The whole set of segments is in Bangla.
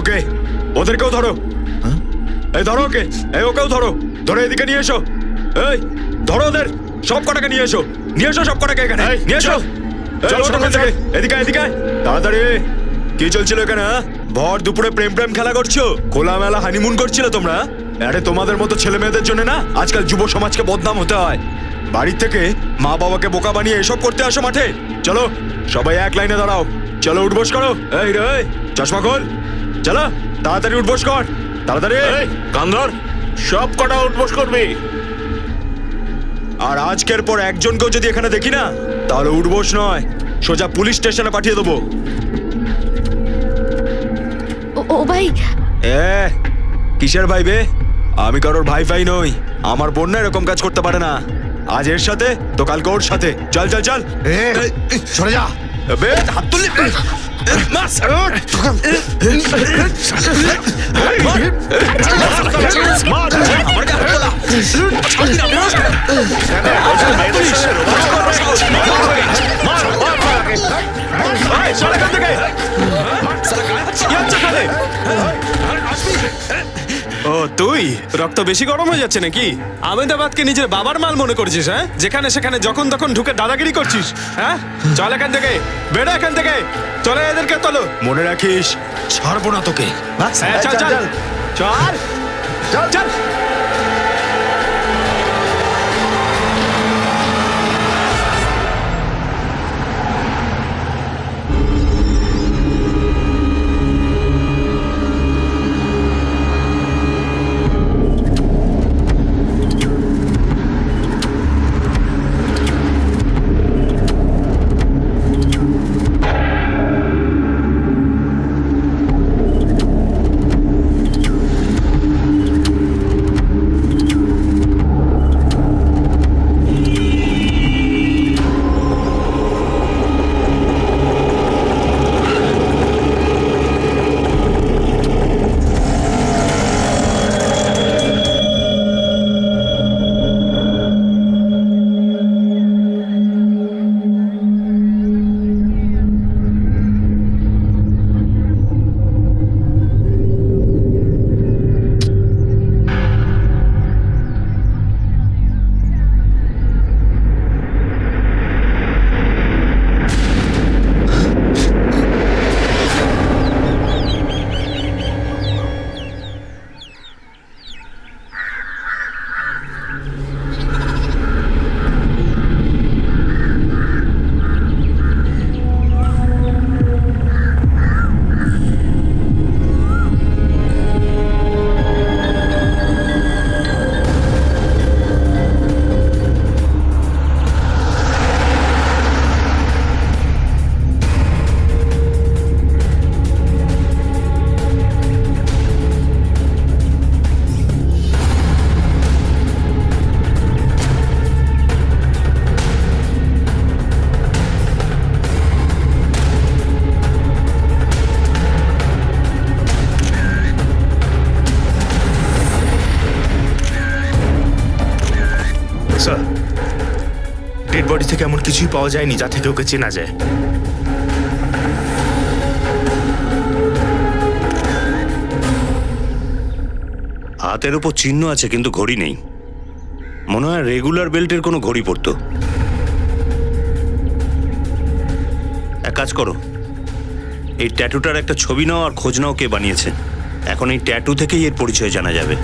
ওকে, ওদেরকেও ধরো। এই ধরো ওকে, এই ওকেও ধরো, ধরে এদিকে নিয়ে এসো। এই ধরো ওদের সব কটাকে নিয়ে এসো, নিয়ে এসো সব কটাকে এখানে নিয়ে এসো। এদিকে এদিকে তাড়াতাড়ি। কি চলছিল এখানে? ভর দুপুরে প্রেম প্রেম খেলা করছো, খোলামেলা হানিমুন করছিলে তোমরা? আরে তোমাদের মতো ছেলে মেয়েদের জন্য না আজকাল যুব সমাজকে বদনাম হতে হয়। বাড়ির থেকে মা বাবাকে বোকা বানিয়ে এসব করতে আসো মাঠে। চলো সবাই এক লাইনে দাঁড়াও, চলো উঠবোস করো। এই রে চশমা খোল, চলো তাড়াতাড়ি উঠবোস কর, তাড়াতাড়ি। কান ধর, সব কটা উঠবোস করবি। আর আজকের পর একজনকেও যদি এখানে দেখি না, তাহলে উঠবোস নয়, সোজা পুলিশ স্টেশনে পাঠিয়ে দেবো। ও ভাই, কিসের ভাই বে? আমি কারোর ভাই ভাই নই, আমার বোন না এরকম কাজ করতে পারে না। আজ এর সাথে তো কালকে ওর সাথে। চল চল চল, সরে যা। বে হাত তুললি। ও তুই রক্ত বেশি গরম হয়ে যাচ্ছে নাকি? আহমেদাবাদকে নিজের বাবার মাল মনে করছিস? হ্যাঁ, যেখানে সেখানে যখন তখন ঢুকে দাদাগিরি করছিস। হ্যাঁ, চল এখান থেকে, বেরো এখান থেকে, চলে এদেরকে তোলো। মনে রাখিস ছাড়বো না তোকে। হ্যাঁ, চল চল চল চল চল। স্যার, ডেড বডি থেকে এমন কিছুই পাওয়া যায়নি যা থেকে ওকে চেনা যায়। হাতের উপর চিহ্ন আছে কিন্তু ঘড়ি নেই। মনে হয় রেগুলার বেল্টের কোনো ঘড়ি পরতো। এক কাজ করো, এই ট্যাটুটার একটা ছবি নাও আর খোঁজ নাও কে বানিয়েছে। এখন এই ট্যাটু থেকেই এর পরিচয় জানা যাবে।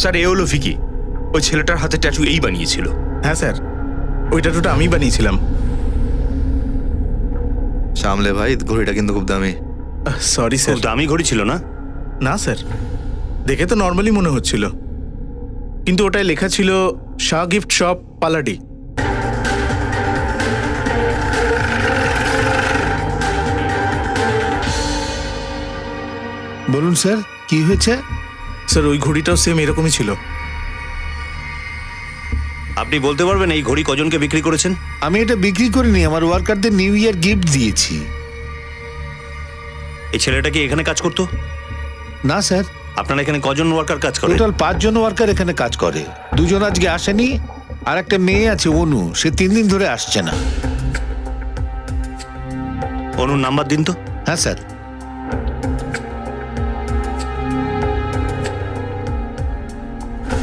স্যার এ হলো ভিকি, ওই ছেলেটার হাতে ট্যাটু এই বানিয়েছিল। হ্যাঁ স্যার, ওই ট্যাটুটা আমি বানিয়েছিলাম। সামলে ভাই, ঘড়িটা কিন্তু খুব দামি। Sorry sir. খুব দামি ঘড়ি ছিল না? না স্যার, দেখে তো নর্মালি মনে হচ্ছিল, কিন্তু ওটায় লেখা ছিল শাহ গিফট শপ পালাডি। বলুন স্যার, কি হয়েছে? স্যার ওই ঘড়িটাও সেম এরকমই ছিল। আপনি বলতে পারবেন এই ঘড়ি কজনকে বিক্রি করেছেন? আমি এটা বিক্রি করিনি, আমার ওয়ার্কারদের নিউ ইয়ার গিফট দিয়েছি। এই ছেলেটা কি এখানে কাজ করতো? না স্যার। আপনার এখানে কজন ওয়ার্কার কাজ করে? টোটাল 5 জন ওয়ার্কার এখানে কাজ করে। 2 জন আজকে আসেনি, আর একটা মেয়ে আছে অনু, সে 3 দিন ধরে আসছে না। অনুর নাম্বার দিন তো। হ্যাঁ স্যার।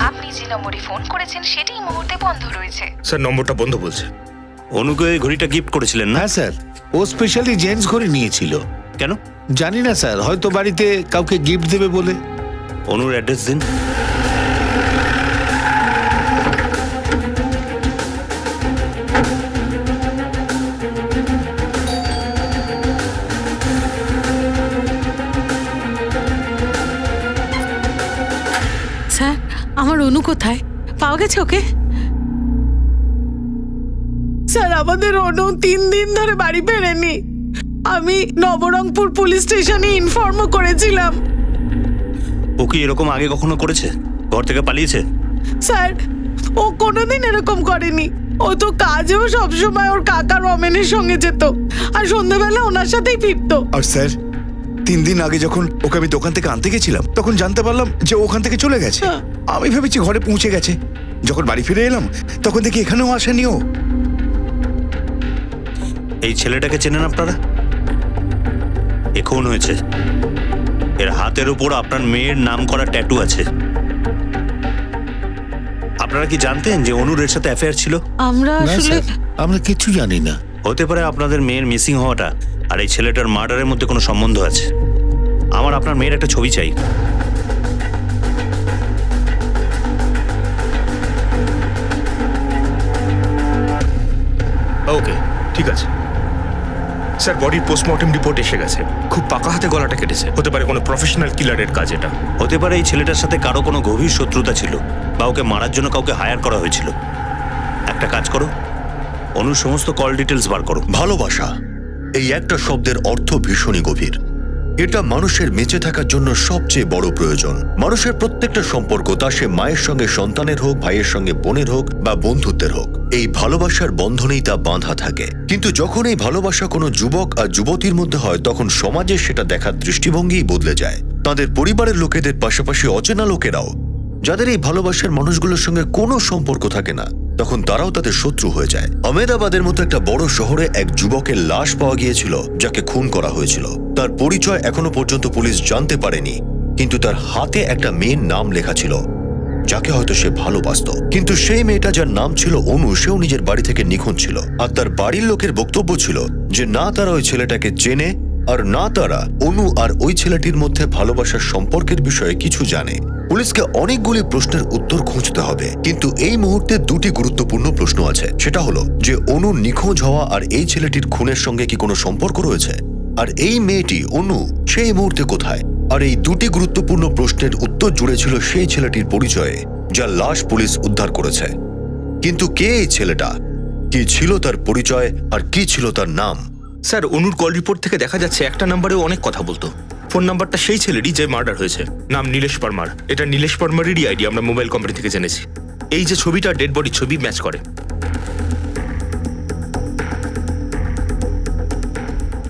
আপনি যে নম্বরে ফোন করেছেন সেটি এই মুহূর্তে বন্ধ রয়েছে। স্যার নম্বরটা বন্ধ বলছে। অনুকে এই ঘড়িটা গিফট করেছিলেন না? হ্যাঁ স্যার, ও স্পেশালি জেন্টস ঘড়ি নিয়েছিল। কেন? জানি না স্যার, হয়তো বাড়িতে কাউকে গিফট দেবে বলে। অনুর অ্যাড্রেস দিন। স্যার, আমার অনু কোথায়? পাওয়া গেছে ওকে? স্যার, আমাদের অনু 3 দিন ধরে বাড়ি ফেরেনি। আমি নবরঙ্গপুর পুলিশ স্টেশনে ইনফর্মও করেছিলাম। ও কি এরকম আগে কখনো করেছে? ঘর থেকে পালিয়েছে? স্যার, ও কোনোদিন এরকম করেনি। ও তো কাজেও সবসময় ওর কাকা রমেনের সঙ্গে যেত, আর সন্ধ্যাবেলা ওনার সাথেই ফিরতো। আর স্যার, 3 দিন আগে যখন ওকে আমি দোকান থেকে আনতে গেছিলাম তখন জানতে পারলাম যে ও ওখান থেকে চলে গেছে। আমি ভেবেছি ঘরে পৌঁছে গেছে। যখন বাড়ি ফিরে এলাম তখন দেখি এখানেও আসেনি ও। এই ছেলেটাকে চেনেন আপনারা? এখন হয়েছে, এর হাতের উপর আপনার মেয়ের নাম করা ট্যাটু আছে। আপনারা কি জানতেন যে অনুর এর সাথে অ্যাফেয়ার ছিল? আমরা না আসলে স্যার, আমরা কিচ্ছু জানি না। হতে পারে আপনাদের মেয়ের মিসিং হওয়াটা আর এই ছেলেটার মার্ডারের মধ্যে কোনো সম্বন্ধ আছে। আমার আপনার মেয়ের একটা ছবি চাই। ওকে, ঠিক আছে স্যার। বডির পোস্টমর্টম রিপোর্ট এসে গেছে। খুব পাকা হাতে গলাটা কেটেছে। হতে পারে কোনো প্রফেশনাল কিলারের কাজ এটা। হতে পারে এই ছেলেটার সাথে কারো কোনো গভীর শত্রুতা ছিল বা ওকে মারার জন্য কাউকে হায়ার করা হয়েছিল। একটা কাজ করো, অনুর সমস্ত কল ডিটেলস বার করো। ভালোবাসা, এই একটা শব্দের অর্থ ভীষণই গভীর। এটা মানুষের বেঁচে থাকার জন্য সবচেয়ে বড় প্রয়োজন। মানুষের প্রত্যেকটা সম্পর্ক, তা সে মায়ের সঙ্গে সন্তানের হোক, ভাইয়ের সঙ্গে বোনের হোক বা বন্ধুত্বের হোক, এই ভালোবাসার বন্ধনেই তা বাঁধা থাকে। কিন্তু যখন এই ভালোবাসা কোনো যুবক আর যুবতীর মধ্যে হয়, তখন সমাজে সেটা দেখার দৃষ্টিভঙ্গিই বদলে যায়। তাদের পরিবারের লোকেদের পাশাপাশি অচেনা লোকেরাও, যাদের এই ভালোবাসার মানুষগুলোর সঙ্গে কোনো সম্পর্ক থাকে না, তখন তারাও তাদের শত্রু হয়ে যায়। আহমেদাবাদের মতো একটা বড় শহরে এক যুবকের লাশ পাওয়া গিয়েছিল, যাকে খুন করা হয়েছিল। তার পরিচয় এখনো পর্যন্ত পুলিশ জানতে পারেনি, কিন্তু তার হাতে একটা মেয়ের নাম লেখা ছিল, যাকে হয়তো সে ভালোবাসত। কিন্তু সেই মেয়েটা, যার নাম ছিল অনু, সেও নিজের বাড়ি থেকে নিখোঁজ ছিল। আর তার বাড়ির লোকের বক্তব্য ছিল যে না তারা ওই ছেলেটাকে চেনে, আর না তারা অনু আর ওই ছেলেটির মধ্যে ভালোবাসার সম্পর্কের বিষয়ে কিছু জানে। পুলিশকে অনেকগুলি প্রশ্নের উত্তর খুঁজতে হবে, কিন্তু এই মুহূর্তে 2টি গুরুত্বপূর্ণ প্রশ্ন আছে। সেটা হলো যে অনু নিখোঁজ হওয়া আর এই ছেলেটির খুনের সঙ্গে কি কোনো সম্পর্ক রয়েছে, আর এই মেয়েটি অনু সেই মুহূর্তে কোথায়। আর এই 2টি গুরুত্বপূর্ণ প্রশ্নের উত্তর জুড়ে ছিল সেই ছেলেটির পরিচয়ে, যার লাশ পুলিশ উদ্ধার করেছে। কিন্তু কে এই ছেলেটা, কি ছিল তার পরিচয়, আর কি ছিল তার নাম? স্যার, অনুর কল রিপোর্ট থেকে দেখা যাচ্ছে একটা নাম্বারেও অনেক কথা বলতো। ফোন নাম্বারটা সেই ছেলেরই যে মার্ডার হয়েছে। নাম নীলেশ পারমার। এটা নীলেশ পারমারেরই আইডি, আমরা মোবাইল কোম্পানি থেকে জেনেছি। এই যে ছবিটা, ডেড বডির ছবি ম্যাচ করে।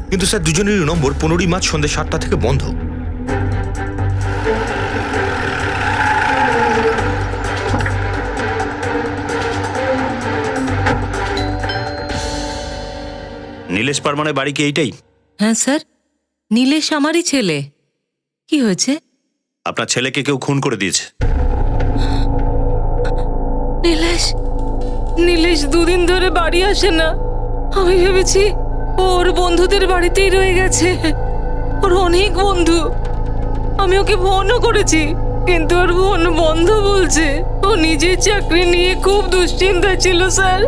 কিন্তু স্যার, দুজনেরই নম্বর 15ই মার্চ সন্ধ্যে 7টা থেকে বন্ধ। নীলেশ পারমানের বাড়ি কি এইটাই? হ্যাঁ স্যার, নীলেশ আমারই ছেলে। কি হয়েছে? আপনার ছেলেকে কেউ খুন করে দিয়েছে। নীলেশ, নীলেশ 2 দিন ধরে বাড়ি আসে না। আমি ভেবেছি ওর বন্ধুদের বাড়িতেই রয়ে গেছে। ওর অনেক বন্ধু। আমি ওকে ফোনও করেছি, কিন্তু ওর ফোন বন্ধ বলছে। ও নিজের চাকরি নিয়ে খুব দুশ্চিন্তা ছিল স্যার।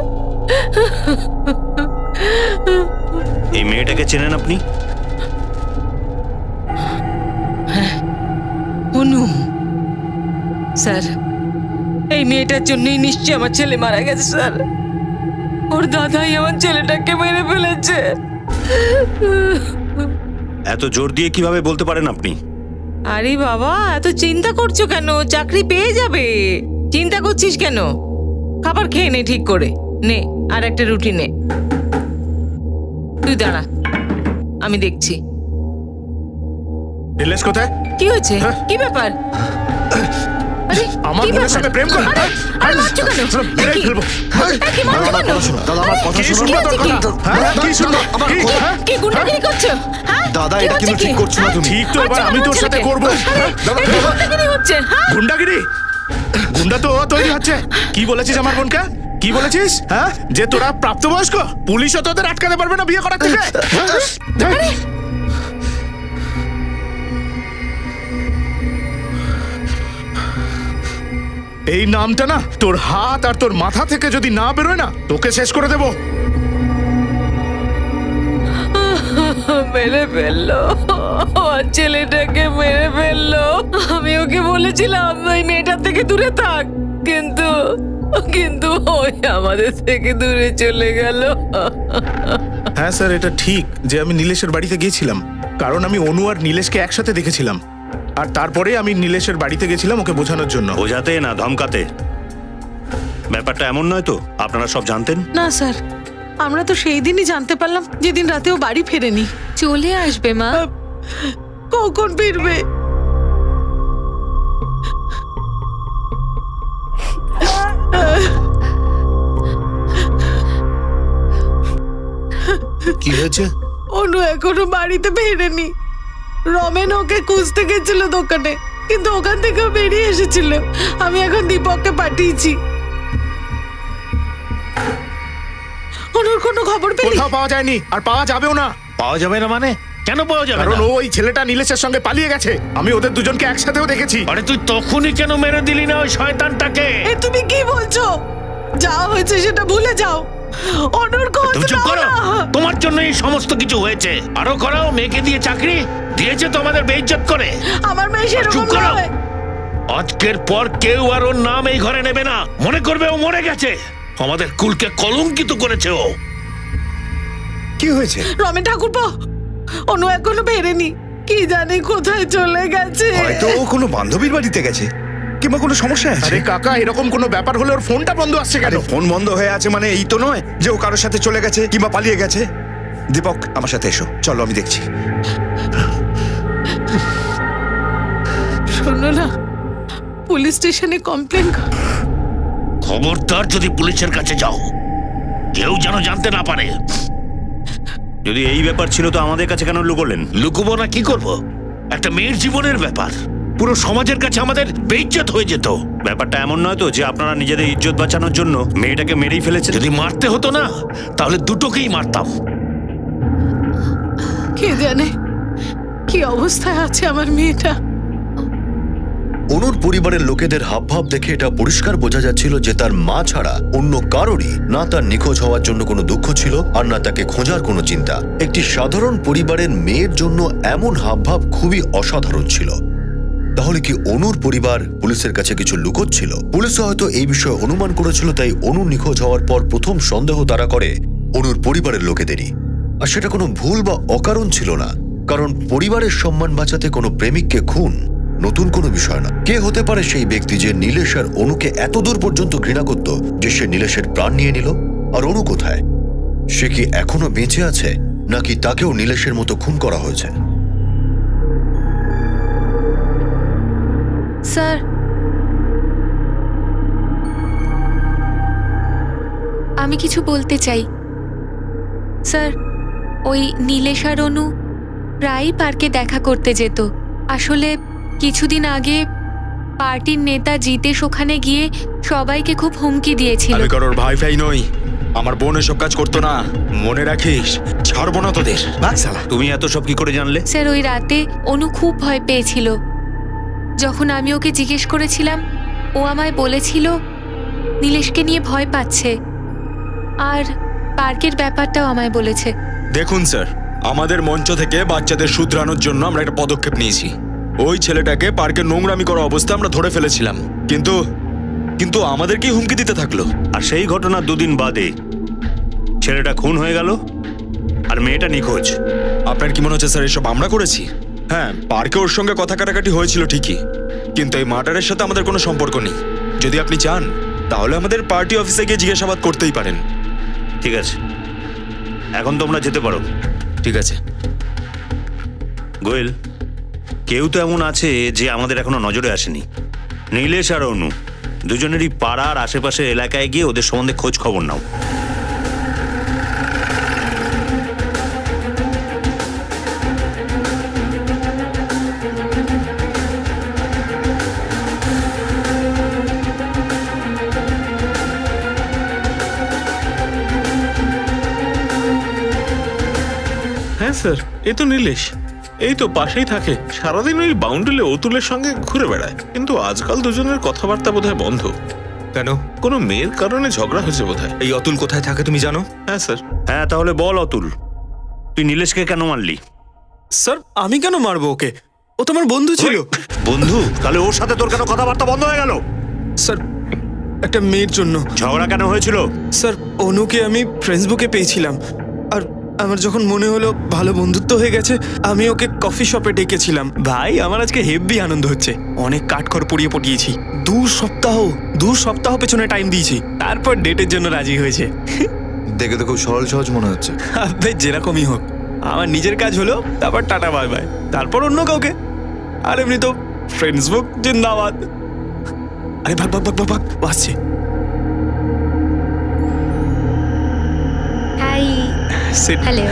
এই মেয়েটাকে চেনেন আপনি? অনু স্যার, এই মেয়েটার জন্যই নিশ্চয়ই আমার ছেলে মারা গেছে স্যার। ওর দাদাই আমার ছেলেটাকে মেরে ফেলেছে। এত জোর দিয়ে কিভাবে বলতে পারেন আপনি? আরে বাবা, এত চিন্তা করছো কেন? চাকরি পেয়ে যাবে। চিন্তা করছিস কেন? খাবার খেয়ে নে ঠিক করে। নে, আর একটা রুটি নে। তুই দাঁড়া, আমি দেখছি। নীলেশ কোথায়? কি হয়েছে? কি ব্যাপার? আমার কি বোনের ব্যাপার? সঙ্গে প্রেম করে আরে, আরে মারছো কেন? মেরে কি? ফেলবো। কি মারছো কেন? দাদা আমার কথা কি শুনুন। শুনবো তোর কি? কথা? হ্যাঁ, কি শুনবো? কি? কি গুন্ডাগিরি করছো? হ্যাঁ? দাদা, কি এটা হচ্ছে কিন্তু কি? ঠিক করছো না হ্যাঁ? তুমি। ঠিক তো, এবার মারছো আমি কেন তোর সাথে ছেলেকে? করবো। আরে, দাদা, এই কি গুন্ডাগিরি হচ্ছে? হ্যাঁ? গুন্ডাগিরি? গুন্ডা তো ও তৈরি হচ্ছে। কি বলেছিস আমার বোনকে? কি বলেছিস? হ্যাঁ, যে তোরা প্রাপ্তবয়স্ক, পুলিশও তোদের আটকাতে পারবে না বিয়ে করার থেকে। আরে, এই নামটা না তোর হাত আর তোর মাথা থেকে যদি না বেরোয় না, তোকে শেষ করে দেবো। মেরে ফেললো, আমার ছেলেটাকে মেরে ফেললো। আমি ওকে বলেছিলাম ওই মেয়েটার থেকে দূরে থাক, কিন্তু কিন্তু ওই আমাদের থেকে দূরে চলে গেল। হ্যাঁ স্যার, এটা ঠিক যে আমি নীলেশের বাড়িতে গিয়েছিলাম, কারণ আমি অনু আর নীলেশকে একসাথে দেখেছিলাম। আর তারপরে আমি নীলেশের বাড়িতে গেছিলাম ওকে বোঝানোর জন্য। বোঝাতে না ধমকাতে। ব্যাপারটা এমন নয় তো, আপনারা সব জানতেন? না স্যার, আমরা তো সেই দিনই জানতে পারলাম যেদিন রাতে ও বাড়ি ফেরেনি। চলে আসবে মা। কখন ফিরবে? কি হয়েছে? অনু এখনো বাড়িতে ফেরেনি। রমেন ওকে খুঁজতে গেছিল দোকানে, কিন্তু ওখান থেকে ও বেরিয়ে এসেছিল। আমি এখন দীপককে পাঠিয়েছি। অনুর কোনো খবর পেলি? কোথাও পাওয়া যায়নি, আর পাওয়া যাবেও না। পাওয়া যাবে না মানে? কেন পাওয়া যাবে কারণ না? ওই ছেলেটা নীলেশের সঙ্গে পালিয়ে গেছে। আমি ওদের দুজনকে একসাথেও দেখেছি। আরে তুই তখনই কেন মেরে দিলি না ওই শয়তানটাকে? এ তুমি কি বলছো? যা হয়েছে সেটা ভুলে যাও। অনুর খোঁজ তুমি চুপ নাও করো। না। তোমার জন্য এই সমস্ত কিছু হয়েছে। আরো করাও, মেয়েকে দিয়ে চাকরি দিয়েছে তো আমাদের বেইজ্জত করে। আমার মেয়ে সেরকম চুপ করো। নয়। আজকের পর কেউ আর ওর নাম এই ঘরে নেবে না। মনে করবে ও মরে গেছে। আমাদের কুলকে কলঙ্কিত করেছে ও। কি হয়েছে? রমেন ঠাকুরপো, অনু এখনো ফেরেনি। কি জানি কোথায় চলে গেছে। হয়তো ও কোনো বান্ধবীর বাড়িতে গেছে, কিংবা কোনো সমস্যা আছে। আরে কাকা, এরকম কোনো ব্যাপার হলে ওর ফোনটা বন্ধ আসছে কেন? আরে ফোন বন্ধ হয়ে আছে মানে এই তো নয় যে ও কারোর সাথে চলে গেছে কিংবা পালিয়ে গেছে। দীপক, আমার সাথে এসো, চলো আমি দেখছি। শোনো না, পুলিশ স্টেশনে কমপ্লেন। খবরদার যদি পুলিশের কাছে যাও, কেউ যেন জানতে না পারে। যদি এই ব্যাপার ছিল তো আমাদের কাছে কেন লুকোলেন? লুকুবো না, কি করব? একটা মেয়ের জীবনের ব্যাপার পুরো সমাজের কাছে আমাদের বেইজ্জত হয়ে যেত। ব্যাপারটা এমন নয় তো যে আপনারা নিজেদের ইজ্জত বাঁচানোর জন্য মেয়েটাকে মেরেই ফেলেছেন? যদি মারতে হতো না, তাহলে দুটোকেই মারতাম। কে জানে কি অবস্থায় আছে আমার মেয়েটা। অনুর পরিবারের লোকেদের হাবভাব দেখে এটা পরিষ্কার বোঝা যাচ্ছিল যে তার মা ছাড়া অন্য কারোরই না তার নিখোঁজ হওয়ার জন্য কোনো দুঃখ ছিল, আর না তাকে খোঁজার কোনো চিন্তা। একটি সাধারণ পরিবারের মেয়ের জন্য এমন হাবভাব খুবই অসাধারণ ছিল। তাহলে কি অনুর পরিবার পুলিশের কাছে কিছু লুকোচ্ছিল? পুলিশ হয়তো এই বিষয়ে অনুমান করেছিল, তাই অনু নিখোঁজ হওয়ার পর প্রথম সন্দেহ তারা করে অনুর পরিবারের লোকেদেরই। আর সেটা কোনো ভুল বা অকারণ ছিল না, কারণ পরিবারের সম্মান বাঁচাতে কোনো প্রেমিককে খুন নতুন কোনো বিষয় না। কে হতে পারে সেই ব্যক্তি যে নীলেশ আর অনুকে এত দূর পর্যন্ত ঘৃণা করত যে সে নীলেশের প্রাণ নিয়ে নিল? আর অনু কোথায়? সে কি এখনো বেঁচে আছে, নাকি তাকেও নীলেশের মতো খুন করা হয়েছে? স্যার, আমি কিছু বলতে চাই। স্যার, ওই নীলেশ আর অনু প্রায়ই পার্কে দেখা করতে যেত। আসলে কিছুদিন আগে পার্টির নেতা জিতেশ ওখানে গিয়ে সবাইকে খুব হুমকি দিয়েছিল। আমি কারোর ভাই ফাই নই, আমার বোন এসব কাজ করতো না, মনে রাখিস। ছাড়বো না তোদের। তুমি এত সব কি করে জানলে? স্যার, ওই রাতে অনু খুব ভয় পেয়েছিল। যখন আমি ওকে জিজ্ঞেস করেছিলাম, ও আমায় বলেছিল নীলেশকে নিয়ে ভয় পাচ্ছে, আর পার্কের ব্যাপারটাও আমায় বলেছে। দেখুন স্যার, আমাদের মঞ্চ থেকে বাচ্চাদের শুধরানোর জন্য আমরা একটা পদক্ষেপ নিয়েছি। ওই ছেলেটাকে পার্কে নোংরামি করা অবস্থায় আমরা ধরে ফেলেছিলাম, কিন্তু আমাদেরকেই হুমকি দিতে থাকলো। আর সেই ঘটনার দুদিন বাদে ছেলেটা খুন হয়ে গেল আর মেয়েটা নিখোঁজ। আপনার কি মনে হচ্ছে স্যার এসব আমরা করেছি? হ্যাঁ, পার্কে ওর সঙ্গে কথা কাটাকাটি হয়েছিল ঠিকই, কিন্তু এই মার্ডারের সাথে আমাদের কোনো সম্পর্ক নেই। যদি আপনি চান তাহলে আমাদের পার্টি অফিসে গিয়ে জিজ্ঞাসাবাদ করতেই পারেন। ঠিক আছে, এখন তোমরা যেতে পারো। ঠিক আছে। গোয়েল, কেউ তো এমন আছে যে আমাদের এখনো নজরে আসেনি। নীলেশ আর অনু দুজনেরই পাড়ার আশেপাশের এলাকায় গিয়ে ওদের সম্বন্ধে খোঁজ খবর নাও। হ্যাঁ স্যার, এ তো নীলেশ। এই তো পাশেই থাকে, সারাদিন ওই বাউন্ডুলে অতুলের সঙ্গে ঘুরে বেড়ায়। কিন্তু আজকাল দুজনের কথাবার্তা বোধহয় বন্ধ। কেন? কোনো মেয়ের কারণে ঝগড়া হয়েছে বোধহয়। এই অতুল কোথায় থাকে তুমি জানো? হ্যাঁ স্যার। হ্যাঁ, তাহলে বল অতুল, তুই নীলেশকে কেন মারলি? স্যার আমি কেন মারবো ওকে? ও তো আমার বন্ধু ছিল। বন্ধু? তাহলে ওর সাথে তোর কেন কথাবার্তা বন্ধ হয়ে গেল? স্যার একটা মেয়ের জন্য। ঝগড়া কেন হয়েছিল? স্যার অনুকে আমি ফেসবুকে পেয়েছিলাম, আর আমার যখন মনে হলো ভালো বন্ধুত্ব হয়ে গেছে, আমি ওকে কফি শপে ডেকেছিলাম। ভাই আমার আজকে হেভি আনন্দ হচ্ছে, অনেক কাঠখড় পুড়িয়ে পটিয়েছি। 2 সপ্তাহ পেছনে টাইম দিয়েছি, তারপর ডেটের জন্য রাজি হয়েছে। দেখে তো খুব সরল সহজ মনে হচ্ছে। আবে যেরকমই হোক, আমার নিজের কাজ হলো, তারপর টাটা বাই বাই, তারপর অন্য কাউকে। আর এমনি তো ফেসবুক জিন্দাবাদ। আরে ভাগ ভাগ ভাগ ভাগ ভাগ, ও আসছে। হাই। Sit. হ্যালো।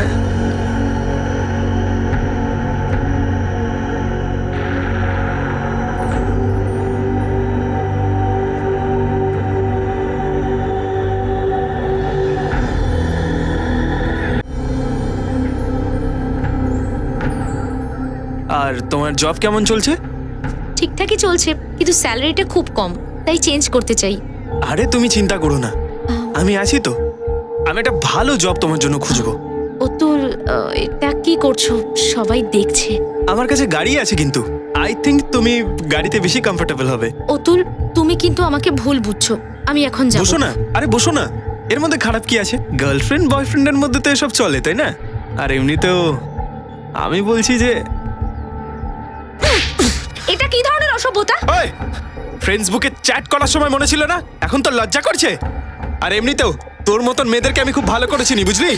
আর তোমার জব কেমন চলছে? ঠিকঠাকই চলছে, কিন্তু স্যালারিটা খুব কম, তাই চেঞ্জ করতে চাই। আরে তুমি চিন্তা করো না, আমি আছি তো। আমি একটা ভালো জব তোমার জন্য খুঁজবো। অতুল, এটা কি করছো? সবাই দেখছে। আমার কাছে গাড়ি আছে, কিন্তু আই থিংক তুমি গাড়িতে বেশি কমফোর্টেবল হবে। অতুল, তুমি কিন্তু আমাকে ভুল বুঝছো। আমি এখন যাব। বসো না, আরে বসো না। এর মধ্যে খারাপ কি আছে? গার্লফ্রেন্ড বয়ফ্রেন্ডের মধ্যে তো এসব চলে, তাই না? আর এমনিতেও আমি বলছি যে এটা কি ধরনের অসভ্যতা? ওই ফেসবুকে চ্যাট করার সময় মনে ছিল না? এখন তো লজ্জা করছে। আর এমনিতেও তোর মতন মেয়েদেরকে আমি খুব ভালো করে চিনি, বুঝলি?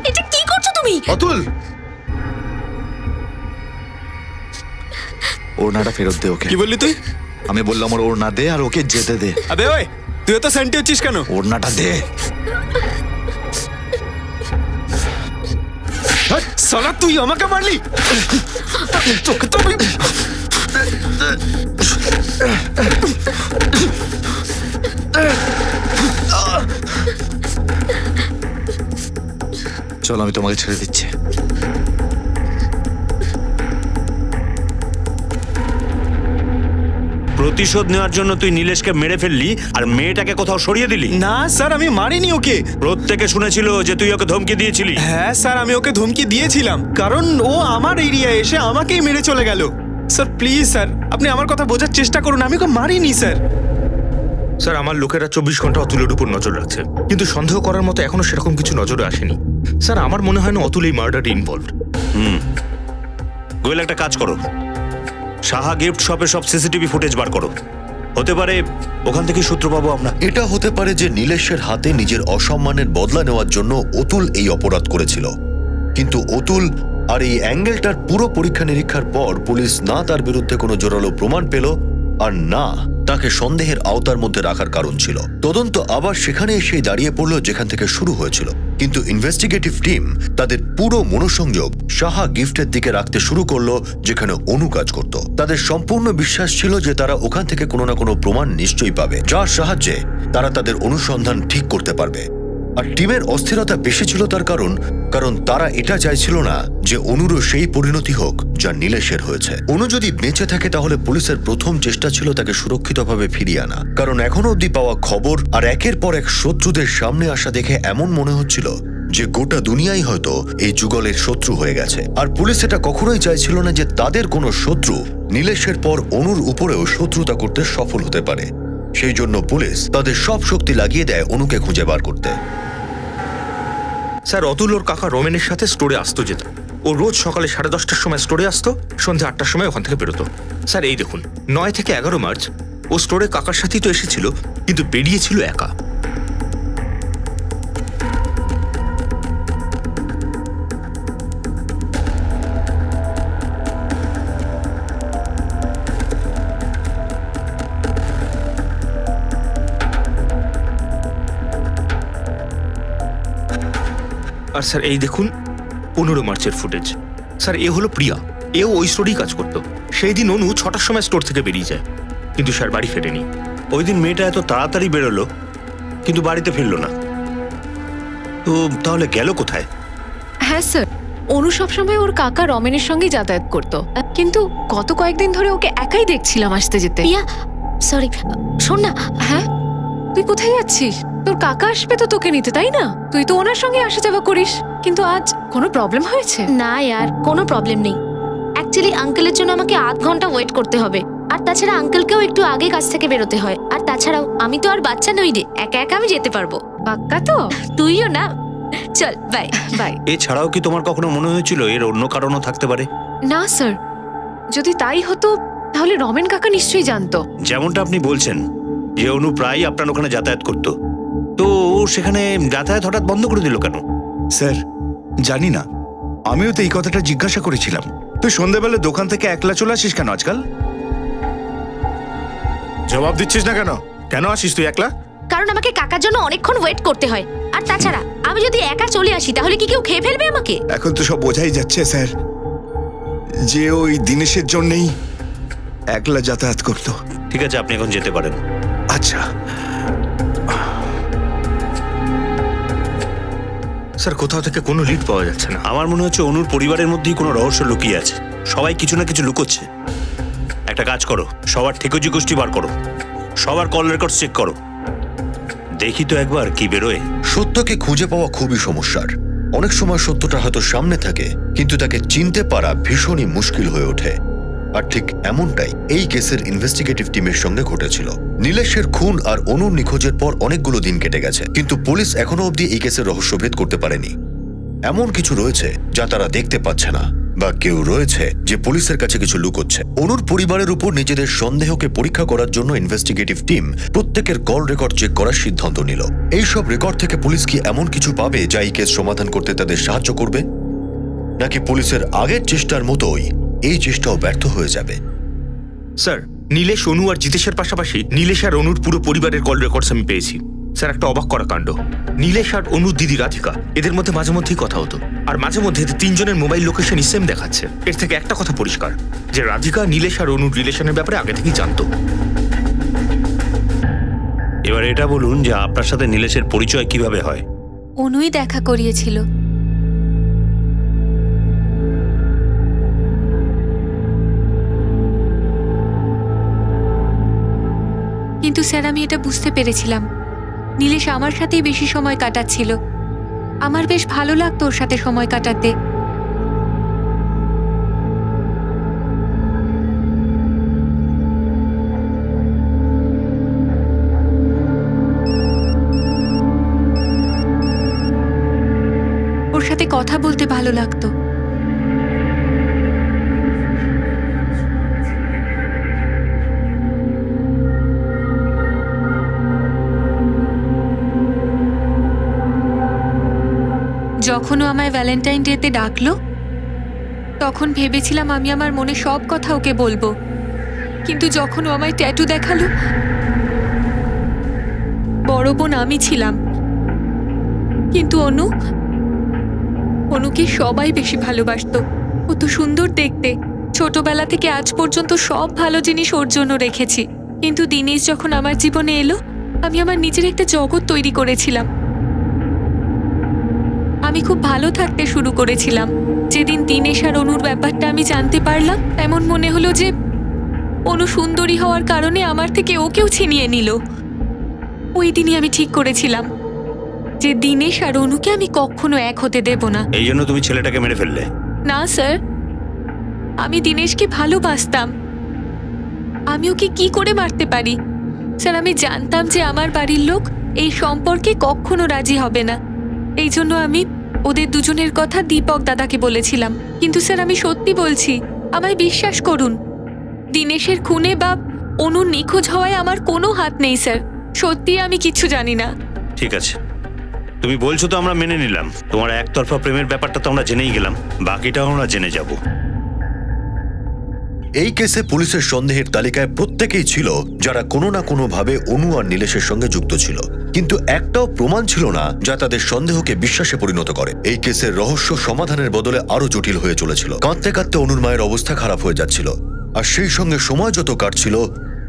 এটা কি করছো তুমি? অতুল, ওড়নাটা ফেরত দে ওকে। কি বললি তুই? আমি বললাম ওর ওড়না দে আর ওকে যেতে দে। আবে ওই, তুই তো সেন্টি হচ্ছিস কেন? ওড়নাটা দে। সালা তুই আমাকে মারলি? তোকে তো আমি চলো আমি তোমাকে ছেড়ে দিচ্ছি। প্রতিশোধ নেওয়ার জন্য তুই নীলেশকে মেরে ফেললি আর মেয়েটাকে কোথাও সরিয়ে দিলি? না স্যার, আমি মারিনি ওকে। প্রত্যেকে শুনেছিল যে তুই ওকে ধমকি দিয়েছিলি। হ্যাঁ স্যার, আমি ওকে ধমকি দিয়েছিলাম, কারণ ও আমার এরিয়ায় এসে আমাকেই মেরে চলে গেল। স্যার প্লিজ স্যার, আপনি আমার কথা বোঝার চেষ্টা করুন, আমি ওকে মারিনি স্যার। স্যার আমার লোকেরা 24 ঘন্টা অতুলের উপর নজর রাখছে, কিন্তু সন্দেহ করার মতো এখনো সেরকম কিছু নজরে আসেনি। স্যার আমার মনে হয় না অতুল এই মার্ডারে ইনভলভড। গোয়েল একটা কাজ করো, সাহা গিফট শপে সব সিসিটিভি ফুটেজ বার করো। হতে পারে ওখান থেকে সূত্র পাবো আমরা। এটা হতে পারে যে নীলেশের হাতে নিজের অসম্মানের বদলা নেওয়ার জন্য অতুল এই অপরাধ করেছিল, কিন্তু অতুল আর এই অ্যাঙ্গেলটার পুরো পরীক্ষা নিরীক্ষার পর পুলিশ না তার বিরুদ্ধে কোনো জোরালো প্রমাণ পেল, আর না তাকে সন্দেহের আওতার মধ্যে রাখার কারণ ছিল। তদন্ত আবার সেখানে এসে দাঁড়িয়ে পড়ল যেখান থেকে শুরু হয়েছিল, কিন্তু ইনভেস্টিগেটিভ টিম তাদের পুরো মনোসংযোগ সাহা গিফটের দিকে রাখতে শুরু করলো, যেখানে অনু কাজ করত। তাদের সম্পূর্ণ বিশ্বাস ছিল যে তারা ওখান থেকে কোনো না কোনো প্রমাণ নিশ্চয়ই পাবে, যার সাহায্যে তারা তাদের অনুসন্ধান ঠিক করতে পারবে। আর টিমের অস্থিরতা বেশি ছিল তার কারণ তারা এটা চাইছিল না যে অনুরও সেই পরিণতি হোক যা নীলেশের হয়েছে। অনু যদি বেঁচে থাকে তাহলে পুলিশের প্রথম চেষ্টা ছিল তাকে সুরক্ষিতভাবে ফিরিয়ে আনা, কারণ এখনো অব্দি পাওয়া খবর আর একের পর এক শত্রুদের সামনে আসা দেখে এমন মনে হচ্ছিল যে গোটা দুনিয়াই হয়তো এই যুগলের শত্রু হয়ে গেছে। আর পুলিশ এটা কখনোই চাইছিল না যে তাদের কোনো শত্রু নীলেশের পর অনুর উপরেও শত্রুতা করতে সফল হতে পারে। সেই জন্য পুলিশ তাদের সব শক্তি লাগিয়ে দেয় অনুকে খুঁজে বার করতে। স্যার অতুল ওর কাকা রোমেনের সাথে স্টোরে আসতো যেত। ও রোজ সকালে 10:30টার সময় স্টোরে আসতো, সন্ধ্যে 8টার সময় ওখান থেকে বেরোতো। স্যার এই দেখুন, 9 থেকে 11 মার্চ ও স্টোরে কাকার সাথেই তো এসেছিল, কিন্তু বেরিয়েছিল একা। আর স্যার এই দেখুন 15 মার্চের ফুটেজ। স্যার এ হলো প্রিয়া, এও ওই স্টোরেই কাজ করতো। সেই দিন অনু 6টার সময় স্টোর থেকে বেরিয়ে যায়, কিন্তু স্যার বাড়ি ফেরেনি। ওই দিন মেয়েটা এত তাড়াতাড়ি বেরোলো কিন্তু বাড়িতে ফিরলো না, তো তাহলে গেল কোথায়? হ্যাঁ স্যার, অনু সবসময় ওর কাকা রমেনের সঙ্গে যাতায়াত করতো, কিন্তু গত কয়েকদিন ধরে ওকে একাই দেখছিলাম আসতে যেতে। প্রিয়া সরি, শোন না। হ্যাঁ, তুই কোথায় যাচ্ছিস? তোর কাকা আসবে তো তোকে নিতে, তাই না? তুই তো ওনার সঙ্গে আসা যাওয়া করিস, কিন্তু আজ কোনো প্রবলেম হয়েছে? না ইয়ার, কোনো প্রবলেম নেই। অ্যাকচুয়ালি আঙ্কেলের জন্য আমাকে আধ ঘন্টা ওয়েট করতে হবে, আর তাছাড়া আঙ্কেলকেও একটু আগে কাজ থেকে বেরোতে হয়। আর তাছাড়াও আমি তো আর বাচ্চা নই রে, একা একা আমি যেতে পারবো। পাক্কা তো? তুইও না। চল বাই। বাই। এছাড়াও কি তোমার কখনো মনে হয়েছিল এর অন্য কারণও থাকতে পারে? না স্যার, যদি তাই হতো তাহলে রমেন কাকা নিশ্চয়ই জানতো। যেমনটা আপনি বলছেন যে অনু প্রায় আপনার ওখানে যাতায়াত করতো, তো ও সেখানে যাতায়াত হঠাৎ বন্ধ করে দিল কেন? স্যার জানি না, আমিও তো এই কথাটা জিজ্ঞাসা করেছিলাম। তুই সন্ধ্যাবেলা দোকান থেকে একলা চলে আসিস কেন আজকাল? জবাব দিচ্ছিস না কেন? কেন আসিস তুই একলা? কারণ আমাকে কাকার জন্য অনেকক্ষণ ওয়েট করতে হয়। আর তাছাড়া আমি যদি একা চলে আসি তাহলে কি কেউ খেয়ে ফেলবে আমাকে? এখন তো সব বোঝাই যাচ্ছে স্যার যে ওই দিনেশের জন্যই একলা যাতায়াত করতো। ঠিক আছে, আপনি এখন যেতে পারেন। আচ্ছা স্যার কোথাও থেকে কোনো লিড পাওয়া যাচ্ছে না। আমার মনে হচ্ছে অনুর পরিবারের মধ্যেই কোনো রহস্য লুকিয়ে আছে, সবাই কিছু না কিছু লুকোচ্ছে। একটা কাজ করো, সবার ঠিকজি গোষ্ঠী বার করো, সবার কল রেকর্ড চেক করো, দেখি তো একবার কি বেরোয়। সত্যকে খুঁজে পাওয়া খুবই সমস্যার। অনেক সময় সত্যটা হয়তো সামনে থাকে, কিন্তু তাকে চিনতে পারা ভীষণই মুশকিল হয়ে ওঠে। আর ঠিক এমনটাই এই কেসের ইনভেস্টিগেটিভ টিমের সঙ্গে ঘটেছিল। নীলেশের খুন আর অনুর নিখোঁজের পর অনেকগুলো দিন কেটে গেছে, কিন্তু পুলিশ এখনো অবধি এই কেসের রহস্যভেদ করতে পারেনি। এমন কিছু রয়েছে যা তারা দেখতে পাচ্ছে না, বা কেউ রয়েছে যে পুলিশের কাছে কিছু লুকোচ্ছে। অনুর পরিবারের উপর নিজেদের সন্দেহকে পরীক্ষা করার জন্য ইনভেস্টিগেটিভ টিম প্রত্যেকের কল রেকর্ড চেক করার সিদ্ধান্ত নিল। এইসব রেকর্ড থেকে পুলিশ কি এমন কিছু পাবে যা এই কেস সমাধান করতে তাদের সাহায্য করবে, নাকি পুলিশের আগের চেষ্টার মতোই এই চেষ্টাও ব্যর্থ হয়ে যাবে? স্যার নীলেশ, অনু আর জিতেশের পাশাপাশি নীলেশ আর অনুর পুরো পরিবারের কল রেকর্ডস আমি পেয়েছি। স্যার একটা অবাক করা কাণ্ড, নীলেশ আর অনুর দিদি রাধিকা, এদের মধ্যে মাঝে মধ্যেই কথা হতো, আর মাঝে মধ্যে এদের তিনজনের মোবাইল লোকেশনই সেম দেখাচ্ছে। এর থেকে একটা কথা পরিষ্কার যে রাধিকা নীলেশ আর অনুর রিলেশনের ব্যাপারে আগে থেকেই জানতো। এবার এটা বলুন যে আপনার সাথে নীলেশের পরিচয় কিভাবে হয়? অনুই দেখা করিয়েছিল। কিন্তু স্যার আমি এটা বুঝতে পেরেছিলাম নীলেশ আমার সাথেই বেশি সময় কাটাচ্ছিল। আমার বেশ ভালো লাগতো ওর সাথে সময় কাটাতে। ওর সাথে কথা বলতে ভালো লাগতো। যখন ও আমায় ভ্যালেন্টাইন ডেতে ডাকলো তখন ভেবেছিলাম আমি আমার মনে সব কথা ওকে বলবো, কিন্তু যখন ও আমায় ট্যাটু দেখালো, বড় বোন আমি ছিলাম, কিন্তু অনুকে সবাই বেশি ভালোবাসতো। ও তো সুন্দর দেখতে, ছোটবেলা থেকে আজ পর্যন্ত সব ভালো জিনিস ওর জন্য রেখেছি। কিন্তু দিনেশ যখন আমার জীবনে এলো, আমি আমার নিজের একটা জগৎ তৈরি করেছিলাম। আমি খুব ভালো থাকতে শুরু করেছিলাম। যেদিন দিনেশ আর অনুর ব্যাপারটা আমি জানতে পারলাম, এমন মনে হলো যে অনু সুন্দরী হওয়ার কারণে আমার থেকে ওকেও ছিনিয়ে নিল। ওই দিনই আমি ঠিক করেছিলাম যে দিনেশ আর অনুকে আমি কখনো এক হতে দেব না। এই জন্য তুমি ছেলেটাকে মেরে ফেললে? না স্যার, আমি দিনেশকে ভালোবাসতাম। আমি ওকে কি করে মারতে পারি? স্যার আমি জানতাম যে আমার বাড়ির লোক এই সম্পর্কে কখনো রাজি হবে না, এই জন্য আমি ওদের দুজনের কথা দীপক দাদাকে বলেছিলাম। কিন্তু স্যার আমি সত্যি বলছি, আমায় বিশ্বাস করুন, দিনেশের খুনে বা অনুর নিখোঁজ হওয়ায় আমার কোনো হাত নেই স্যার। সত্যি আমি কিচ্ছু জানি না। ঠিক আছে, তুমি বলছো তো আমরা মেনে নিলাম। তোমার একতরফা প্রেমের ব্যাপারটা তো আমরা জেনেই গেলাম, বাকিটাও আমরা জেনে যাব। এই কেসে পুলিশের সন্দেহের তালিকায় প্রত্যেকেই ছিল যারা কোনো না কোনো ভাবে অনু আর নীলেশের সঙ্গে যুক্ত ছিল, কিন্তু একটাও প্রমাণ ছিল না যা তাদের সন্দেহকে বিশ্বাসে পরিণত করে। এই কেসের রহস্য সমাধানের বদলে আরো জটিল হয়ে চলেছিল। কাঁদতে কাঁদতে অনুর মায়ের অবস্থা খারাপ হয়ে যাচ্ছিল, আর সেই সঙ্গে সময় যত কাটছিল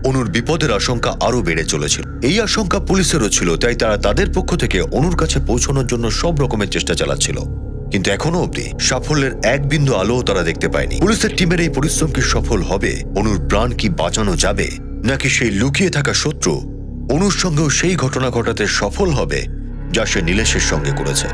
অনুর বিপদের আশঙ্কা আরো বেড়ে চলেছিল। এই আশঙ্কা পুলিশেরও ছিল, তাই তারা তাদের পক্ষ থেকে অনুর কাছে পৌঁছানোর জন্য সব রকমের চেষ্টা চালাচ্ছিল, কিন্তু এখনো অবধি সাফল্যের এক বিন্দু আলোও তারা দেখতে পায়নি। পুলিশের টিমের এই পরিশ্রম কি সফল হবে? অনুর প্রাণ কি বাঁচানো যাবে, নাকি সেই লুকিয়ে থাকা শত্রু অনুর সঙ্গেও সেই ঘটনা ঘটাতে সফল হবে যা সে নীলেশের সঙ্গে করেছে?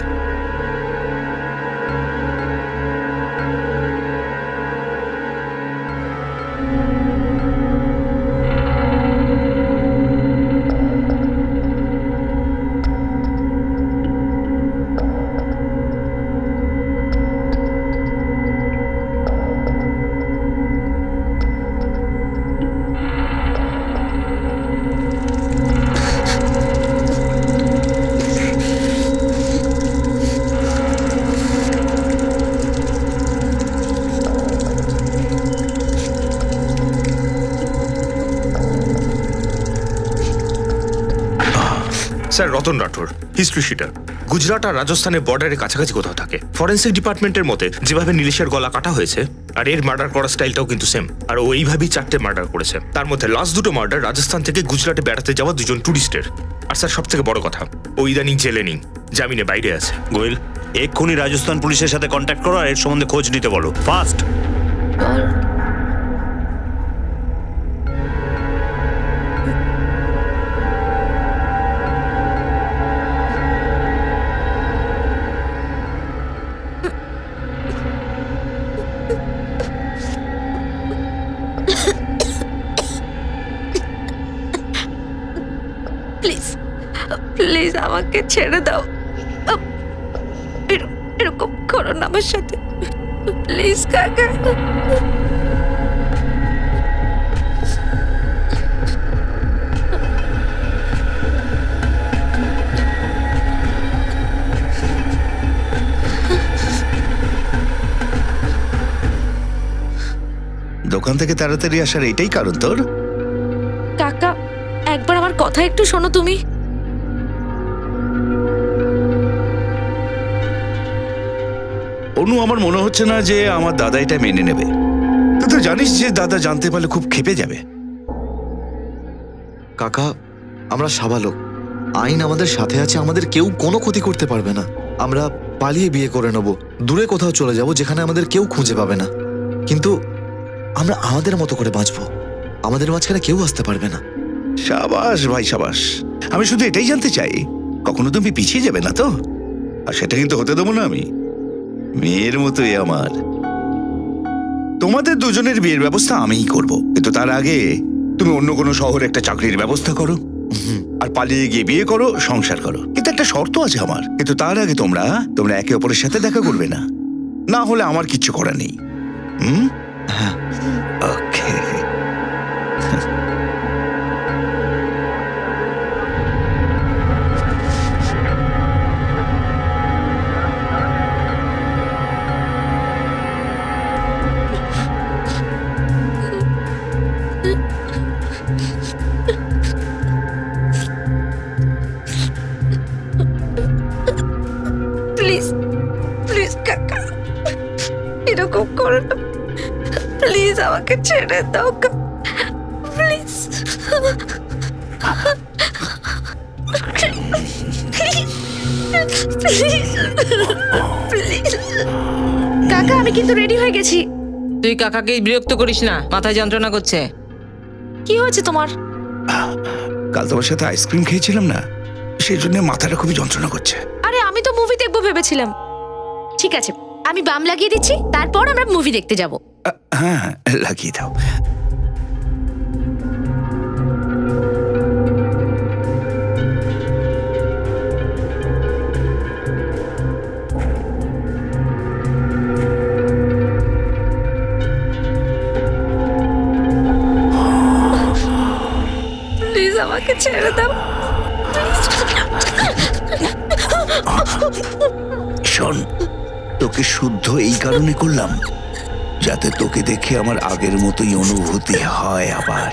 স্যার, রতন রাঠোর, হিস্ট্রি শিটার, গুজরাট আর রাজস্থানের বর্ডারের কাছাকাছি কোথাও থাকে। ফরেন্সিক ডিপার্টমেন্টের মতে যেভাবে নীলেশের গলা কাটা হয়েছে আর এর মার্ডার করার স্টাইলটাও কিন্তু সেম, আর ও এইভাবেই 4টে মার্ডার করেছে। তার মধ্যে লাস্ট দুটো মার্ডার রাজস্থান থেকে গুজরাটে বেড়াতে যাওয়া 2জন ট্যুরিস্টের। আর স্যার, সব থেকে বড় কথা, ও ইদানিং জেলে নেই, জামিনে বাইরে আছে। গোয়েল, এক্ষুনি রাজস্থান পুলিশের সাথে কন্ট্যাক্ট করো আর এর সম্বন্ধে খোঁজ নিতে বলো, ফাস্ট। প্লিজ প্লিজ আমাকে ছেড়ে দাও। এরকম করো না আমার সাথে, প্লিজ কাকা। দোকান থেকে তাড়াতাড়ি আসার এটাই কারণ তোর? কাকা, একবার আমার কথা একটু শোনো তুমি। অনু, আমার মনে হচ্ছে না যে আমার দাদা এটা মেনে নেবে। তুই তো জানিস যে দাদা জানতে পারলে খুব ক্ষেপে যাবে। কাকা, আমরা সাবালক, আইন আমাদের সাথে আছে, আমাদের কেউ কোনো ক্ষতি করতে পারবে না। আমরা পালিয়ে বিয়ে করে নেব, দূরে কোথাও চলে যাব যেখানে আমাদের কেউ খুঁজে পাবে না, কিন্তু আমরা আমাদের মতো করে বাঁচবো, আমাদের মাঝখানে কেউ আসতে পারবে না। সাবাস ভাই, সাবাস। আমি শুধু এটাই জানতে চাই, কখনো তুমি পিছিয়ে যাবে না তো? আর সেটা কিন্তু হতে দেবো না আমি। মেয়ের মতোই আমার। তোমাদের দুজনের বিয়ের ব্যবস্থা আমিই করব, কিন্তু তার আগে তুমি অন্য কোনো শহরে একটা চাকরির ব্যবস্থা করো, আর পালিয়ে গিয়ে বিয়ে করো, সংসার করো। কিন্তু একটা শর্ত আছে আমার, কিন্তু তার আগে তোমরা একে অপরের সাথে দেখা করবে না, না হলে আমার কিচ্ছু করার নেই। হ্যাঁ, ওকে। প্লিজ প্লিজ কাকা, এরকম করো না, প্লিজ আমাকে ছেড়ে দাও প্লিজ। কাকা, আমি কিন্তু রেডি হয়ে গেছি। তুই কাকাকে বিরক্ত করিস না, মাথায় যন্ত্রণা করছে। কি হয়েছে তোমার? কাল তোমার সাথে আইসক্রিম খেয়েছিলাম না, সেই জন্য মাথাটা খুবই যন্ত্রণা করছে। আরে আমি তো মুভি দেখবো ভেবেছিলাম। ঠিক আছে, আমি বাম লাগিয়ে দিচ্ছি, তারপর আমরা মুভি দেখতে যাব। হ্যাঁ, লাগিয়ে দাও। প্লিজ আমাকে ছেড়ে দাও। শোন, তোকে শুদ্ধ এই কারণে করলাম যাতে তোকে দেখে আমার আগের মতোই অনুভূতি হয় আবার।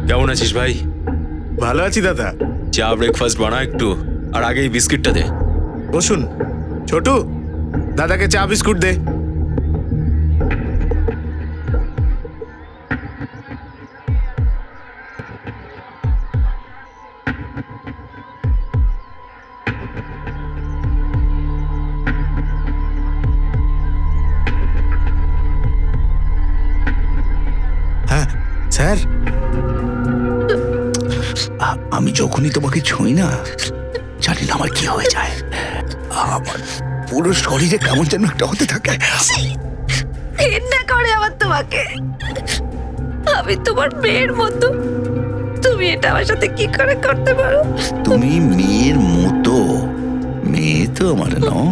কেমন আছিস ভাই? ভালো আছি দাদা। চা ব্রেকফাস্ট বানা একটু, আর আগে এই বিস্কিটটা দে। বসুন। ছোটু, দাদাকে চা বিস্কুট দে। হ্যাঁ স্যার। আমি যখনই তোমাকে ছুঁই না, জানি না আমার কি হয়ে যায়। আমার পুরো শরীরে কেমন যেন একটা হতে থাকে। ঘেন্না করে আমার তোমাকে। আমি তোমার মেয়ের মতো, তুমি এটা আমার সাথে কি করে করতে পারো? তুমি মেয়ের মতো? মেয়ে তো আমার নও।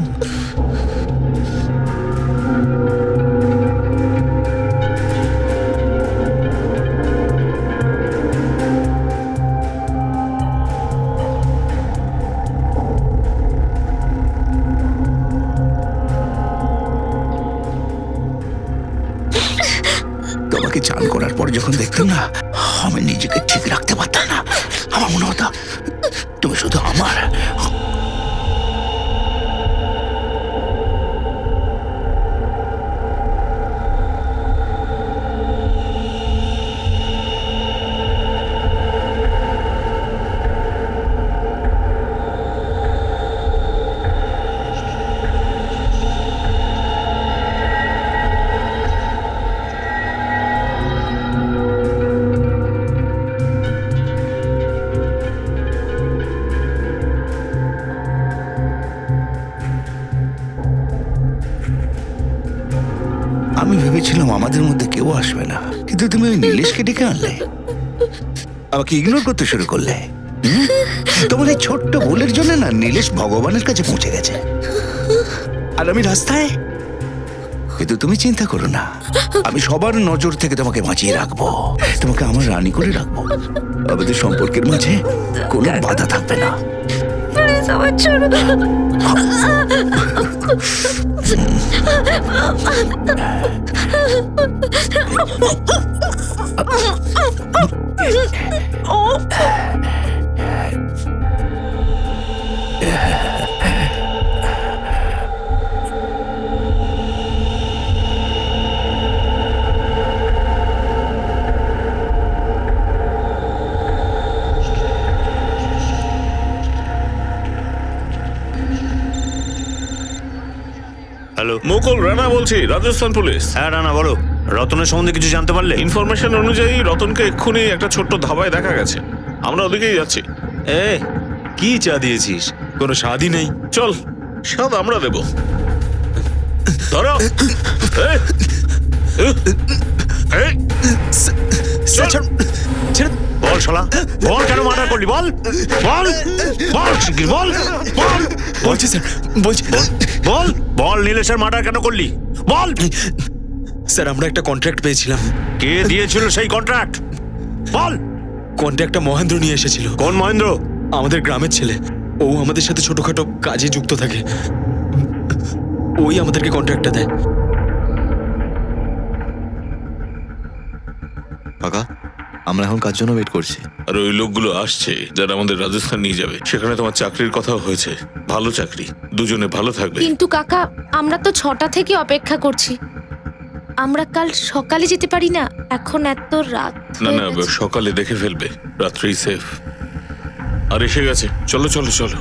তোমাকে চান করার পর যখন দেখতাম না, আমি নিজেকে ঠিক রাখতে পারতাম না। আমার মনে হতো তুমি শুধু আমার। আমি ভেবেছিলাম আমাদের মধ্যে কেউ আসবে না, কিন্তু তুমি ওই নীলেশকে ডেকে আনলে, আমাকে ইগনোর করতে শুরু করলে। তোমার এই ছোট্ট ভুলের জন্য না নীলেশ ভগবানের কাছে পৌঁছে গেছে, আর আমি রাস্তায়। কিন্তু তুমি চিন্তা করো না, আমি সবার নজর থেকে তোমাকে বাঁচিয়ে রাখবো, তোমাকে আমার রানী করে রাখবো। আমাদের সম্পর্কের মাঝে কোনো বাধা থাকবে না। প্লিজ আমার ছোড়ো। হ্যালো, মুকুল রানা বলছি, রাজস্থান পুলিশ। হ্যাঁ রানা বলো। রতনের সম্বন্ধে কিছু জানতে পারলে? ইনফরমেশন অনুযায়ী রতনকে এক্ষুনি একটা ছোট্ট ধাবায় দেখা গেছে। আমরা ওদিকেই যাচ্ছি। এ কি চা দিয়েছিস? কোনো স্বাদই নেই। চল, স্বাদ আমরা দেব। ধরো। এই, এই, বল শালা, বল কেন মার্ডার করলি? বল বল বল শিগগির বল বল। বলছি স্যার, বলছি বল বল নীলেশের মার্ডার কেন করলি? বল। স্যার, আমরা একটা কন্ট্রাক্ট পেয়েছিলাম। কে দিয়েছিল সেই কন্ট্রাক্ট? বল। কন্ট্রাক্টটা মহেন্দ্র নিয়ে এসেছিল। কোন মহেন্দ্র? আমাদের গ্রামের ছেলে। ও আমাদের সাথে ছোটখাটো কাজে যুক্ত থাকে। ওই আমাদেরকে কন্ট্রাক্টটা দেয়। কাকা, আমরা এখন কার জন্য ওয়েট করছি? আর ওই লোকগুলো আসছে যারা আমাদের রাজস্থান নিয়ে যাবে। সেখানে তোমার চাকরির কথাও হয়েছে। ভালো চাকরি, দুজনে ভালো থাকবে। কিন্তু কাকা, আমরা তো 6টা থেকে অপেক্ষা করছি। আমরা কাল সকালে যেতে পারি না? এখন এত রাত না হয়ে না, গেছে। সকালে দেখে ফেলবে, রাত্রেই সেফ। আর এসে গেছে, চলো চলো চলো।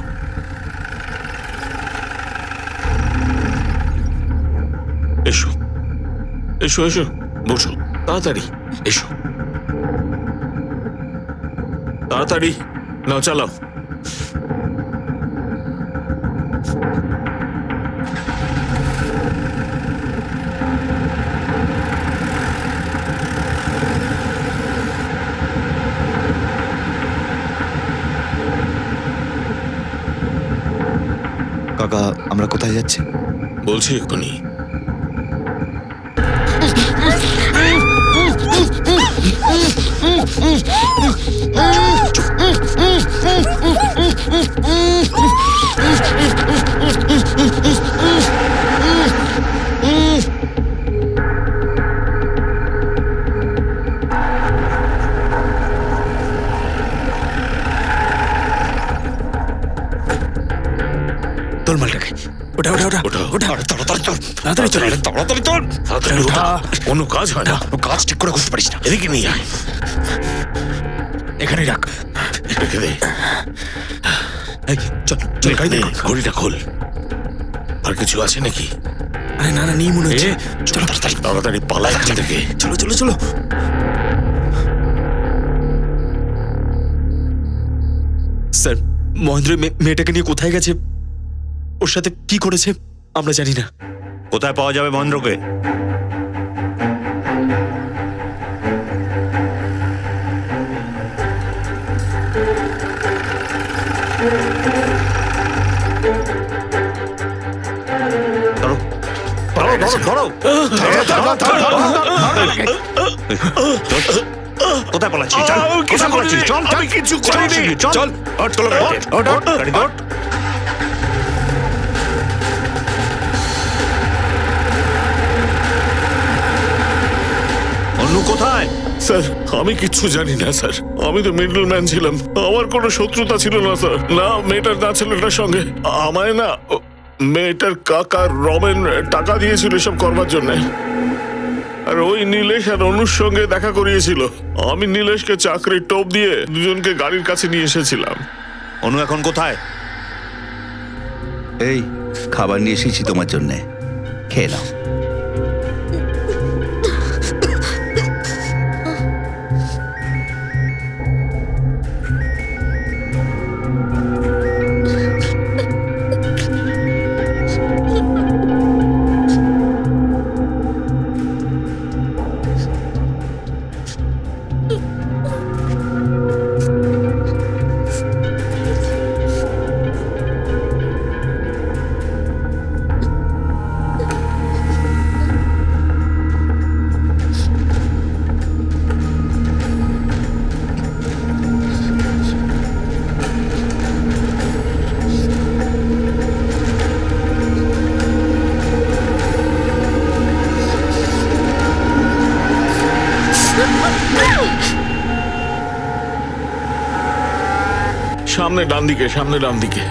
এসো এসো এসো, বসো তাড়াতাড়ি, এসো তাড়াতাড়ি, নাও চালাও। কাকা, আমরা কোথায় যাচ্ছি? বলছি এক্ষুনি। তোর মালটাকে ওটা ওটা ওটা ওটা ওটা তাড়াতাড়ি চল তাড়াতাড়ি চল তাড়াতাড়ি চল তাড়াতাড়ি ওঠা কোনো কাজ হয় না কাজ ঠিক করে করতে পারিস না এদিকে নিয়ে আয় এখানে রাখ রেখে দে এই, চল চল গাড়ি নে, দে ঘড়িটা খোল আর কিছু আছে নাকি আরে না না নেই মনে হচ্ছে চলো তাড়াতাড়ি তাড়াতাড়ি পালা এখান থেকে চলো চলো চলো স্যার মহেন্দ্র মেয়েটাকে নিয়ে কোথায় গেছে ওর সাথে কি করেছে আমরা জানি না কোথায় পাওয়া যাবে মহেন্দ্রকে? ধরো ধরো ধরো ধরো কোথায় পালাচ্ছিস চল কোথায় পালাচ্ছিস চল আমি কিছু করিনি চল চল গাড়ি ধর অন্য কোথায়? স্যার আমি কিচ্ছু জানি না স্যার আমি তো মিডল ম্যান ছিলাম আমার কোনো শত্রুতা ছিল না স্যার না মেয়েটার না ছেলেটার সঙ্গে আমায় না মেয়েটার কাকা রমেন টাকা দিয়েছিল এসব করবার জন্য আর ওই নীলেশ আর অনুর সঙ্গে দেখা করিয়েছিল আমি নীলেশকে চাকরির টোপ দিয়ে দুজনকে গাড়ির কাছে নিয়ে এসেছিলাম অনু এখন কোথায়? এই খাবার নিয়ে এসেছি তোমার জন্য, খেয়ে নাও। সামনে ডান দিকে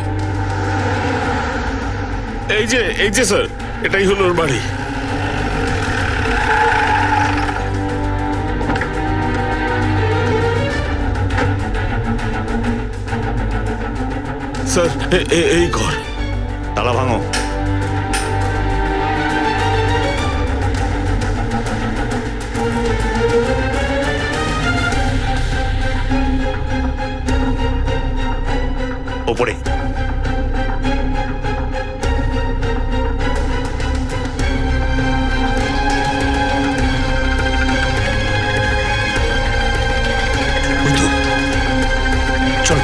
এই যে স্যার এটাই হলো ওর বাড়ি স্যার এই ঘর তালা ভাঙো ওপরে চল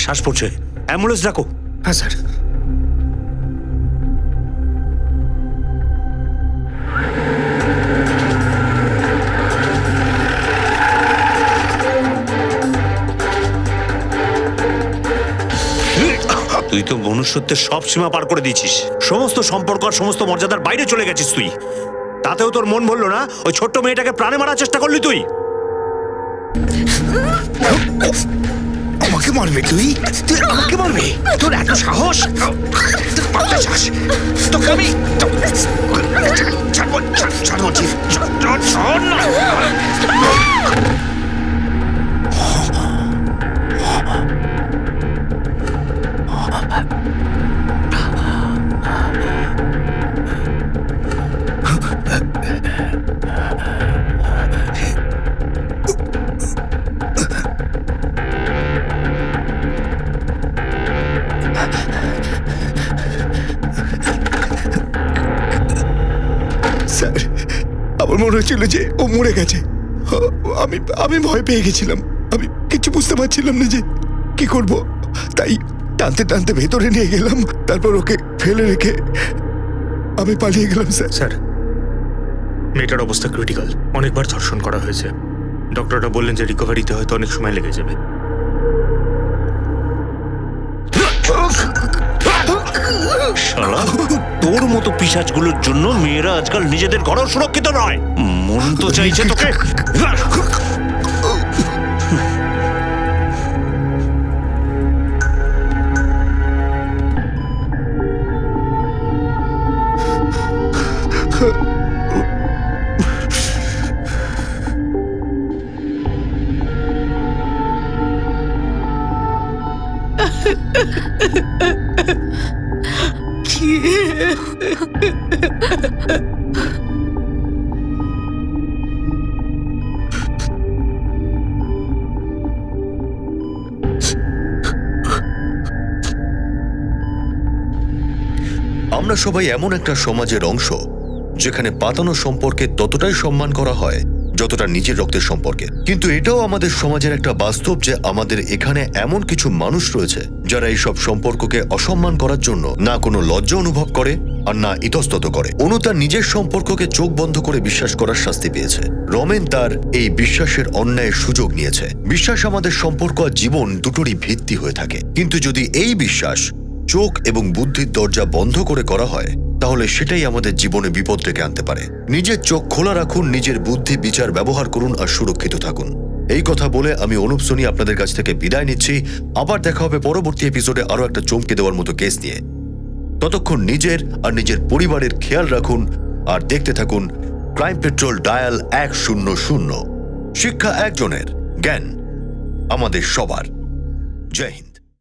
শ্বাস পড়ছে অ্যাম্বুলেন্স ডাকো। হ্যাঁ স্যার তুই তো মনুষ্যত্বের সব সীমা পার করে দিয়েছিস সমস্ত সম্পর্ক আর সমস্ত মর্যাদার বাইরে চলে গেছিস তুই তাতেও তোর মন ভরলো না ওই ছোট্ট মেয়েটাকে প্রাণে মারার চেষ্টা করলি তুই আমাকে মারবে তুই আমাকে মারবে তোর এত সাহস তোকে আমি স্যার আমার মনে হচ্ছিল যে ও মরে গেছে আমি ভয় পেয়ে গেছিলাম আমি কিছু বুঝতে পারছিলাম না যে কি করব তাই টানতে টানতে ভেতরে নিয়ে গেলাম তারপর ওকে ফেলে রেখে আমি পালিয়ে গেলাম স্যার স্যার মেয়েটার অবস্থা ক্রিটিক্যাল, অনেকবার ধর্ষণ করা হয়েছে। ডক্টররা বললেন যে রিকভারিতে হয়তো অনেক সময় লেগে যাবে। শালা, তোর মতো পিশাচগুলোর জন্য মেয়েরা আজকাল নিজেদের ঘরেও সুরক্ষিত নয়। মন তো চাইছে তোকে। আমরা সবাই এমন একটা সমাজের অংশ যেখানে পাতানো সম্পর্কে ততটাই সম্মান করা হয় যতটা নিজের রক্তের সম্পর্কে। কিন্তু এটাও আমাদের সমাজের একটা বাস্তব যে আমাদের এখানে এমন কিছু মানুষ রয়েছে যারা এইসব সম্পর্ককে অসম্মান করার জন্য না কোনো লজ্জা অনুভব করে আর না ইতস্তত করে। অনু তার নিজের সম্পর্ককে চোখ বন্ধ করে বিশ্বাস করার শাস্তি পেয়েছে। রমেন তার এই বিশ্বাসের অন্যায়ের সুযোগ নিয়েছে। বিশ্বাস আমাদের সম্পর্ক আর জীবন দুটোরই ভিত্তি হয়ে থাকে, কিন্তু যদি এই বিশ্বাস চোখ এবং বুদ্ধির দরজা বন্ধ করে করা হয় তাহলে সেটাই আমাদের জীবনে বিপদ ডেকে আনতে পারে। নিজের চোখ খোলা রাখুন, নিজের বুদ্ধি বিচার ব্যবহার করুন আর সুরক্ষিত থাকুন। এই কথা বলে আমি অনুপ সোনি আপনাদের কাছ থেকে বিদায় নিচ্ছি। আবার দেখা হবে পরবর্তী এপিসোডে আরো একটা চমকে দেওয়ার মতো কেস নিয়ে। ততক্ষণ নিজের আর নিজের পরিবারের খেয়াল রাখুন আর দেখতে থাকুন ক্রাইম পেট্রোল ডায়াল 100। শিক্ষা একজনের, জ্ঞান আমাদের সবার। জয় হিন্দ।